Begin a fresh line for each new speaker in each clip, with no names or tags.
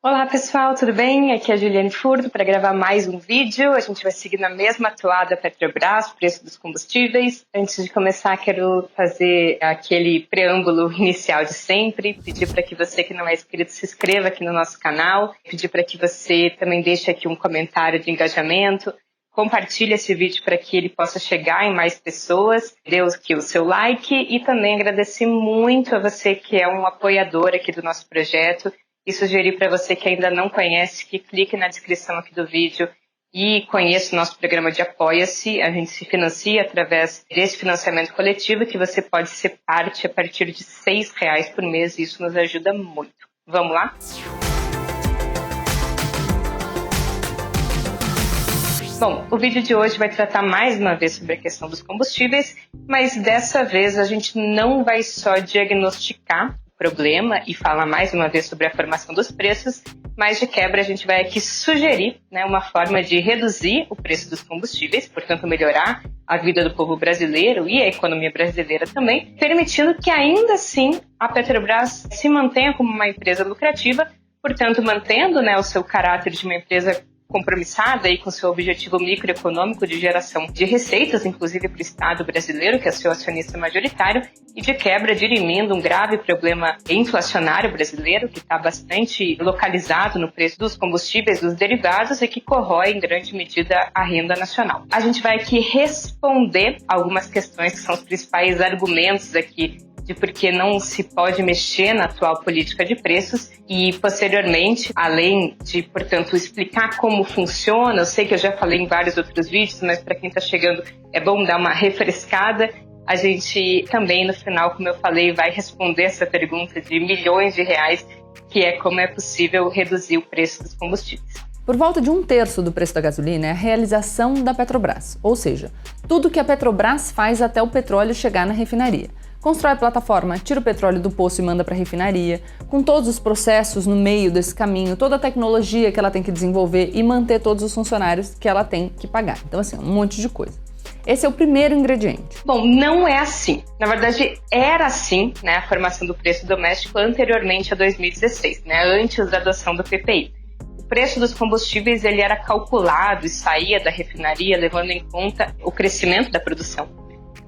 Olá pessoal, tudo bem? Aqui é a Juliane Furto para gravar mais um vídeo. A gente vai seguir na mesma toada Petrobras, preço dos combustíveis. Antes de começar, quero fazer aquele preâmbulo inicial de sempre, pedir para que você que não é inscrito se inscreva aqui no nosso canal, pedir para que você também deixe aqui um comentário de engajamento, compartilhe esse vídeo para que ele possa chegar em mais pessoas, dê aqui o seu like e também agradecer muito a você que é um apoiador aqui do nosso projeto e sugerir para você que ainda não conhece que clique na descrição aqui do vídeo e conheça o nosso programa de Apoia-se. A gente se financia através desse financiamento coletivo que você pode ser parte a partir de R$6 por mês e isso nos ajuda muito. Vamos lá? Bom, o vídeo de hoje vai tratar mais uma vez sobre a questão dos combustíveis, mas dessa vez a gente não vai só diagnosticar problema e falar mais uma vez sobre a formação dos preços, mas de quebra a gente vai aqui sugerir uma forma de reduzir o preço dos combustíveis, portanto melhorar a vida do povo brasileiro e a economia brasileira também, permitindo que ainda assim a Petrobras se mantenha como uma empresa lucrativa, portanto mantendo o seu caráter de uma empresa compromissada aí com seu objetivo microeconômico de geração de receitas, inclusive para o Estado brasileiro, que é seu acionista majoritário, e de quebra dirimindo um grave problema inflacionário brasileiro, que está bastante localizado no preço dos combustíveis, dos derivados, e que corrói em grande medida a renda nacional. A gente vai aqui responder algumas questões que são os principais argumentos aqui de por que não se pode mexer na atual política de preços e, posteriormente, além de, portanto, explicar como funciona, eu sei que eu já falei em vários outros vídeos, mas para quem está chegando é bom dar uma refrescada. A gente também, no final, como eu falei, vai responder essa pergunta de milhões de reais, que é como é possível reduzir o preço dos combustíveis.
Por volta de 1/3 do preço da gasolina é a realização da Petrobras, ou seja, tudo que a Petrobras faz até o petróleo chegar na refinaria. Constrói a plataforma, tira o petróleo do poço e manda para a refinaria, com todos os processos no meio desse caminho, toda a tecnologia que ela tem que desenvolver e manter todos os funcionários que ela tem que pagar. Então, assim, um monte de coisa. Esse é o primeiro ingrediente.
Bom, não é assim. Na verdade, era assim, a formação do preço doméstico anteriormente a 2016, antes da adoção do PPI. O preço dos combustíveis ele era calculado e saía da refinaria levando em conta o crescimento da produção,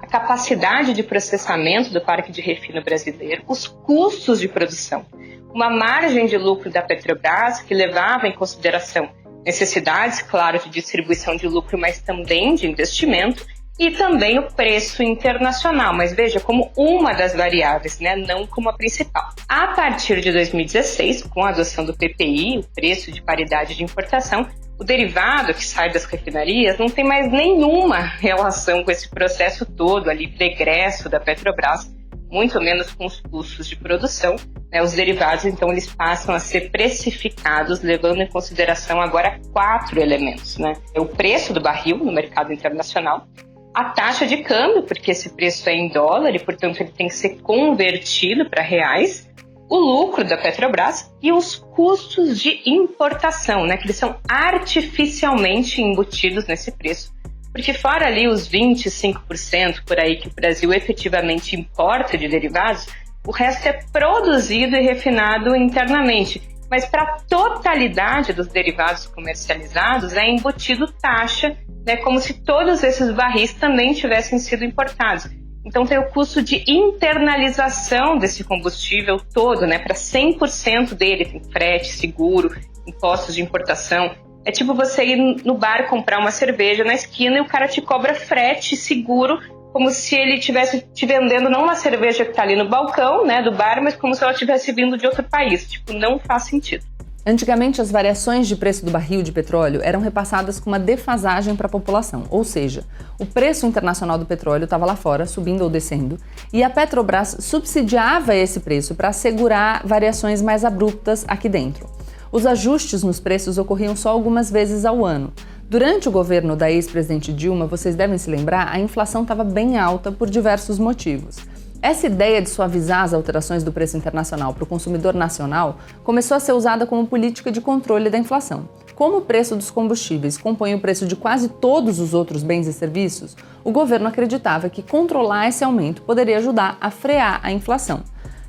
a capacidade de processamento do parque de refino brasileiro, os custos de produção, uma margem de lucro da Petrobras que levava em consideração necessidades, claro, de distribuição de lucro, mas também de investimento, e também o preço internacional, mas veja, como uma das variáveis, não como a principal. A partir de 2016, com a adoção do PPI, o preço de paridade de importação, o derivado que sai das refinarias não tem mais nenhuma relação com esse processo todo ali, pregresso da Petrobras, muito menos com os custos de produção. Os derivados, então, eles passam a ser precificados, levando em consideração agora 4 elementos. O preço do barril no mercado internacional, a taxa de câmbio, porque esse preço é em dólar e, portanto, ele tem que ser convertido para reais, o lucro da Petrobras e os custos de importação, que eles são artificialmente embutidos nesse preço. Porque fora ali os 25% por aí que o Brasil efetivamente importa de derivados, o resto é produzido e refinado internamente. Mas para a totalidade dos derivados comercializados é embutido taxa, como se todos esses barris também tivessem sido importados. Então tem o custo de internalização desse combustível todo, para 100% dele, tem frete, seguro, impostos de importação. É tipo você ir no bar comprar uma cerveja na esquina e o cara te cobra frete, seguro, como se ele estivesse te vendendo não uma cerveja que está ali no balcão do bar, mas como se ela tivesse vindo de outro país. Não faz sentido.
Antigamente, as variações de preço do barril de petróleo eram repassadas com uma defasagem para a população, ou seja, o preço internacional do petróleo estava lá fora, subindo ou descendo, e a Petrobras subsidiava esse preço para assegurar variações mais abruptas aqui dentro. Os ajustes nos preços ocorriam só algumas vezes ao ano. Durante o governo da ex-presidente Dilma, vocês devem se lembrar, a inflação estava bem alta por diversos motivos. Essa ideia de suavizar as alterações do preço internacional para o consumidor nacional começou a ser usada como política de controle da inflação. Como o preço dos combustíveis compõe o preço de quase todos os outros bens e serviços, o governo acreditava que controlar esse aumento poderia ajudar a frear a inflação.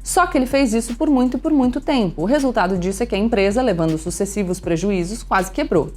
Só que ele fez isso por muito e por muito tempo. O resultado disso é que a empresa, levando sucessivos prejuízos, quase quebrou.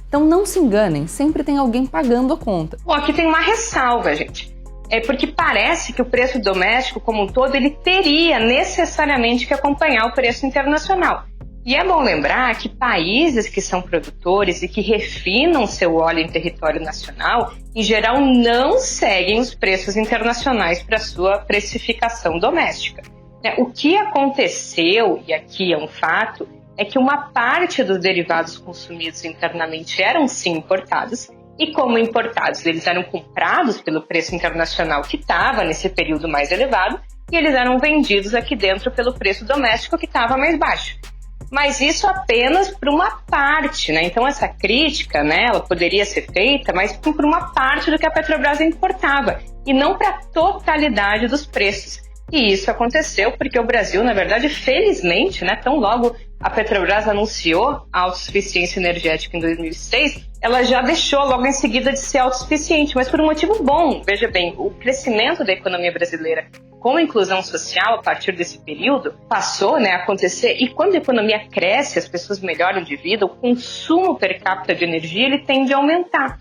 Então não se enganem, sempre tem alguém pagando a conta.
Bom, aqui tem uma ressalva, gente. É porque parece que o preço doméstico como um todo, ele teria necessariamente que acompanhar o preço internacional. E é bom lembrar que países que são produtores e que refinam seu óleo em território nacional, em geral não seguem os preços internacionais para sua precificação doméstica. O que aconteceu, e aqui é um fato, é que uma parte dos derivados consumidos internamente eram sim importados, e como importados eles eram comprados pelo preço internacional que estava nesse período mais elevado, e eles eram vendidos aqui dentro pelo preço doméstico que estava mais baixo. Mas isso apenas por uma parte, né? Então essa crítica, né, ela poderia ser feita, mas por uma parte do que a Petrobras importava, e não para a totalidade dos preços. E isso aconteceu porque o Brasil, na verdade, felizmente, né, tão logo a Petrobras anunciou a autossuficiência energética em 2006, ela já deixou logo em seguida de ser autossuficiente, mas por um motivo bom. Veja bem, o crescimento da economia brasileira com a inclusão social a partir desse período passou, né, a acontecer, e quando a economia cresce, as pessoas melhoram de vida, o consumo per capita de energia ele tende a aumentar.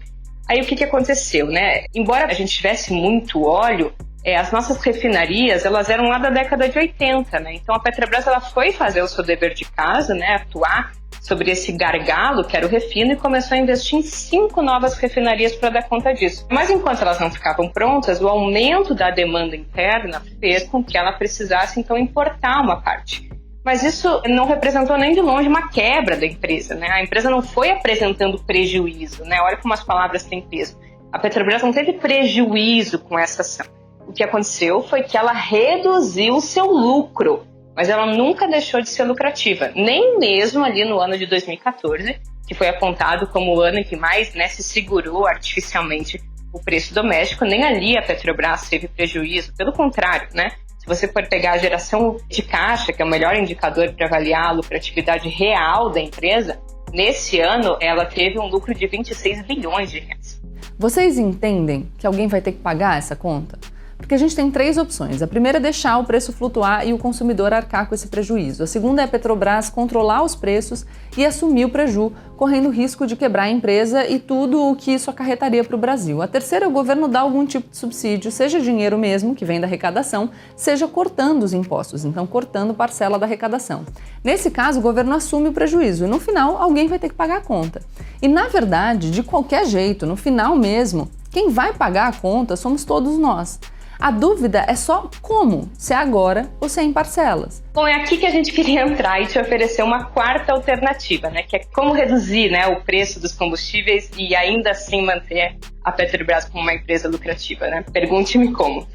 Aí o que aconteceu, né? Embora a gente tivesse muito óleo, as nossas refinarias, elas eram lá da década de 80, né? Então a Petrobras ela foi fazer o seu dever de casa, né? Atuar sobre esse gargalo que era o refino e começou a investir em 5 novas refinarias para dar conta disso. Mas enquanto elas não ficavam prontas, o aumento da demanda interna fez com que ela precisasse então importar uma parte. Mas isso não representou nem de longe uma quebra da empresa, né? A empresa não foi apresentando prejuízo, né? Olha como as palavras têm peso. A Petrobras não teve prejuízo com essa ação. O que aconteceu foi que ela reduziu o seu lucro, mas ela nunca deixou de ser lucrativa, nem mesmo ali no ano de 2014, que foi apontado como o ano em que mais, né, se segurou artificialmente o preço doméstico, nem ali a Petrobras teve prejuízo, pelo contrário, né? Se você for pegar a geração de caixa, que é o melhor indicador para avaliar a lucratividade real da empresa, nesse ano ela teve um lucro de 26 bilhões de reais.
Vocês entendem que alguém vai ter que pagar essa conta? Porque a gente tem 3 opções. A primeira é deixar o preço flutuar e o consumidor arcar com esse prejuízo. A segunda é a Petrobras controlar os preços e assumir o prejuízo, correndo o risco de quebrar a empresa e tudo o que isso acarretaria para o Brasil. A terceira é o governo dar algum tipo de subsídio, seja dinheiro mesmo, que vem da arrecadação, seja cortando os impostos, então cortando parcela da arrecadação. Nesse caso, o governo assume o prejuízo e no final alguém vai ter que pagar a conta. E na verdade, de qualquer jeito, no final mesmo, quem vai pagar a conta somos todos nós. A dúvida é só como, se é agora ou se é em parcelas.
Bom, é aqui que a gente queria entrar e te oferecer uma quarta alternativa, né? Que é como reduzir, né, o preço dos combustíveis e ainda assim manter a Petrobras como uma empresa lucrativa, né? Pergunte-me como.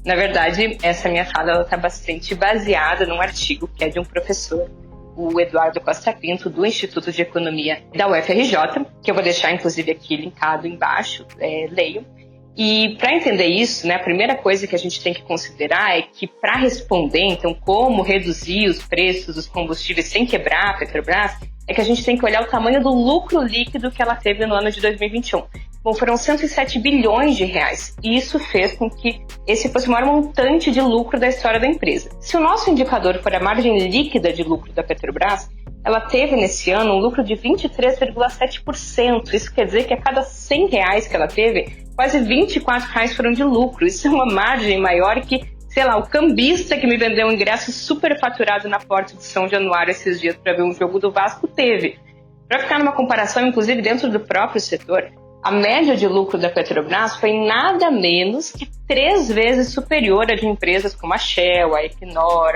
Na verdade, essa minha fala está bastante baseada num artigo que é de um professor, o Eduardo Costa Pinto, do Instituto de Economia da UFRJ, que eu vou deixar inclusive aqui linkado embaixo, leio. E para entender isso, né, a primeira coisa que a gente tem que considerar é que para responder, então, como reduzir os preços dos combustíveis sem quebrar a Petrobras, é que a gente tem que olhar o tamanho do lucro líquido que ela teve no ano de 2021. Bom, foram 107 bilhões de reais, e isso fez com que esse fosse o maior montante de lucro da história da empresa. Se o nosso indicador for a margem líquida de lucro da Petrobras, ela teve nesse ano um lucro de 23,7%. Isso quer dizer que a cada 100 reais que ela teve, quase 24 reais foram de lucro. Isso é uma margem maior que, sei lá, o cambista que me vendeu um ingresso super faturado na porta de São Januário esses dias para ver um jogo do Vasco teve. Para ficar numa comparação, inclusive dentro do próprio setor, a média de lucro da Petrobras foi nada menos que 3 vezes superior à de empresas como a Shell, a Equinor,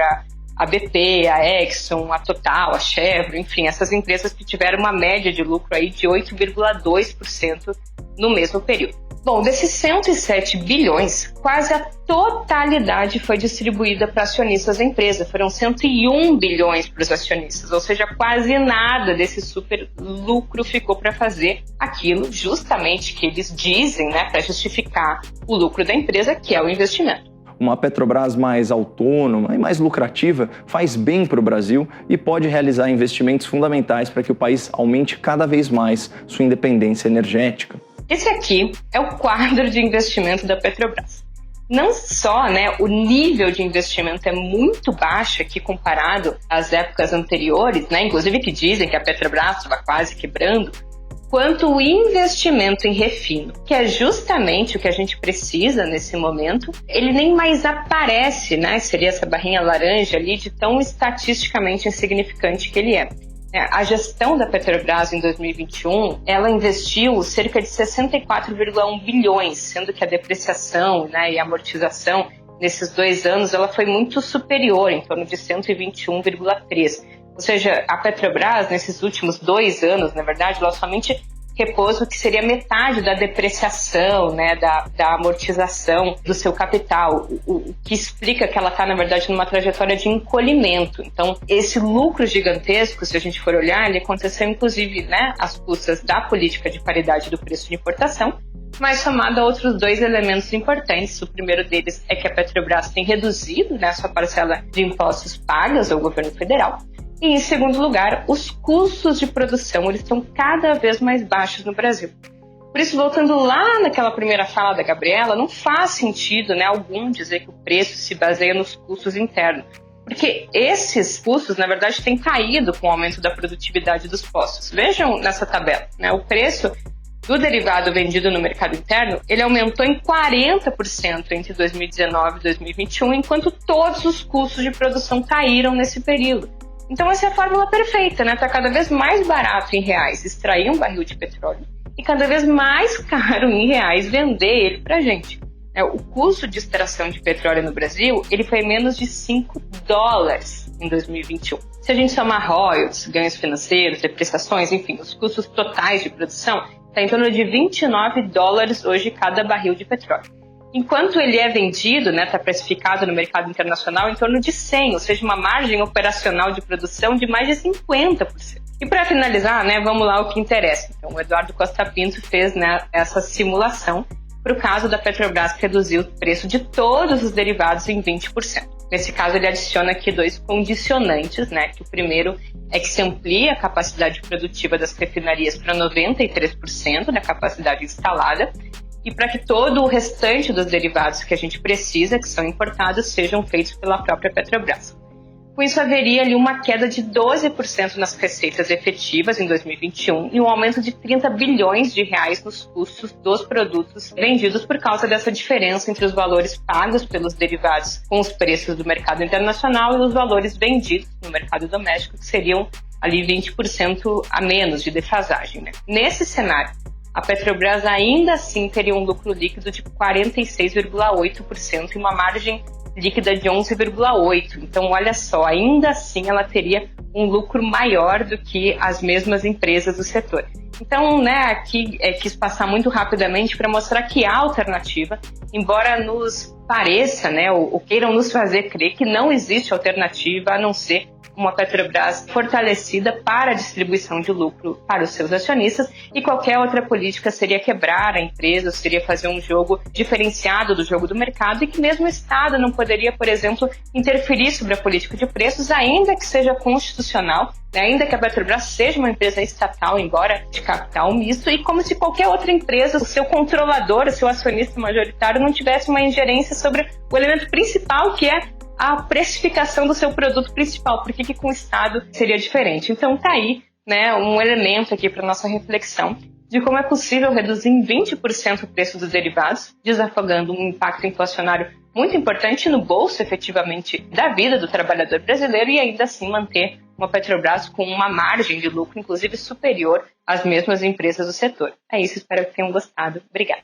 a BP, a Exxon, a Total, a Chevron, enfim, essas empresas que tiveram uma média de lucro aí de 8,2% no mesmo período. Bom, desses 107 bilhões, quase a totalidade foi distribuída para acionistas da empresa. Foram 101 bilhões para os acionistas, ou seja, quase nada desse super lucro ficou para fazer aquilo justamente que eles dizem, né, para justificar o lucro da empresa, que é o investimento.
Uma Petrobras mais autônoma e mais lucrativa faz bem para o Brasil e pode realizar investimentos fundamentais para que o país aumente cada vez mais sua independência energética.
Esse aqui é o quadro de investimento da Petrobras. não só, né, o nível de investimento é muito baixo aqui comparado às épocas anteriores, né, inclusive que dizem que a Petrobras estava quase quebrando, quanto o investimento em refino, que é justamente o que a gente precisa nesse momento, ele nem mais aparece, né? Seria essa barrinha laranja ali de tão estatisticamente insignificante que ele é. A gestão da Petrobras em 2021, ela investiu cerca de 64,1 bilhões, sendo que a depreciação, né, e a amortização nesses 2 anos ela foi muito superior, em torno de 121,3. Ou seja, a Petrobras, nesses últimos 2 anos, na verdade, ela somente repôs o que seria metade da depreciação, né, da amortização do seu capital, o que explica que ela está, na verdade, numa trajetória de encolhimento. Então, esse lucro gigantesco, se a gente for olhar, ele aconteceu, inclusive, né, às custas da política de paridade do preço de importação, mas somado a outros 2 elementos importantes. O primeiro deles é que a Petrobras tem reduzido, né, a sua parcela de impostos pagas ao governo federal. E, em segundo lugar, os custos de produção eles estão cada vez mais baixos no Brasil. Por isso, voltando lá naquela primeira fala da Gabriela, não faz sentido, né, algum dizer que o preço se baseia nos custos internos. Porque esses custos, na verdade, têm caído com o aumento da produtividade dos postos. Vejam nessa tabela, né, o preço do derivado vendido no mercado interno, ele aumentou em 40% entre 2019 e 2021, enquanto todos os custos de produção caíram nesse período. Então essa é a fórmula perfeita, né? Tá cada vez mais barato em reais extrair um barril de petróleo e cada vez mais caro em reais vender ele pra gente. O custo de extração de petróleo no Brasil, ele foi menos de $5 em 2021. Se a gente somar royalties, ganhos financeiros, depreciações, enfim, os custos totais de produção, está em torno de $29 hoje cada barril de petróleo. Enquanto ele é vendido, né, está precificado no mercado internacional em torno de 100, ou seja, uma margem operacional de produção de mais de 50%. E para finalizar, né, vamos lá o que interessa. Então, o Eduardo Costa Pinto fez, né, essa simulação para o caso da Petrobras reduzir o preço de todos os derivados em 20%. Nesse caso, ele adiciona aqui 2 condicionantes, né, que o primeiro é que se amplie a capacidade produtiva das refinarias para 93% da capacidade instalada, e para que todo o restante dos derivados que a gente precisa, que são importados, sejam feitos pela própria Petrobras. Com isso, haveria ali uma queda de 12% nas receitas efetivas em 2021 e um aumento de 30 bilhões de reais nos custos dos produtos vendidos por causa dessa diferença entre os valores pagos pelos derivados com os preços do mercado internacional e os valores vendidos no mercado doméstico, que seriam ali 20% a menos de defasagem, né? Nesse cenário, a Petrobras ainda assim teria um lucro líquido de 46,8% e uma margem líquida de 11,8%. Então, olha só, ainda assim ela teria um lucro maior do que as mesmas empresas do setor. Então, né, aqui quis passar muito rapidamente para mostrar que há alternativa, embora nos pareça, né, ou queiram nos fazer crer que não existe alternativa a não ser uma Petrobras fortalecida para a distribuição de lucro para os seus acionistas, e qualquer outra política seria quebrar a empresa, seria fazer um jogo diferenciado do jogo do mercado, e que mesmo o Estado não poderia, por exemplo, interferir sobre a política de preços, ainda que seja constitucional, né, ainda que a Petrobras seja uma empresa estatal, embora de capital misto, e como se qualquer outra empresa, o seu controlador, o seu acionista majoritário, não tivesse uma ingerência sobre o elemento principal, que é a precificação do seu produto principal. Por que com o Estado seria diferente? Então tá aí, né, um elemento aqui para nossa reflexão de como é possível reduzir em 20% o preço dos derivados, desafogando um impacto inflacionário muito importante no bolso, efetivamente, da vida do trabalhador brasileiro, e ainda assim manter uma Petrobras com uma margem de lucro, inclusive, superior às mesmas empresas do setor. É isso, espero que tenham gostado. Obrigada.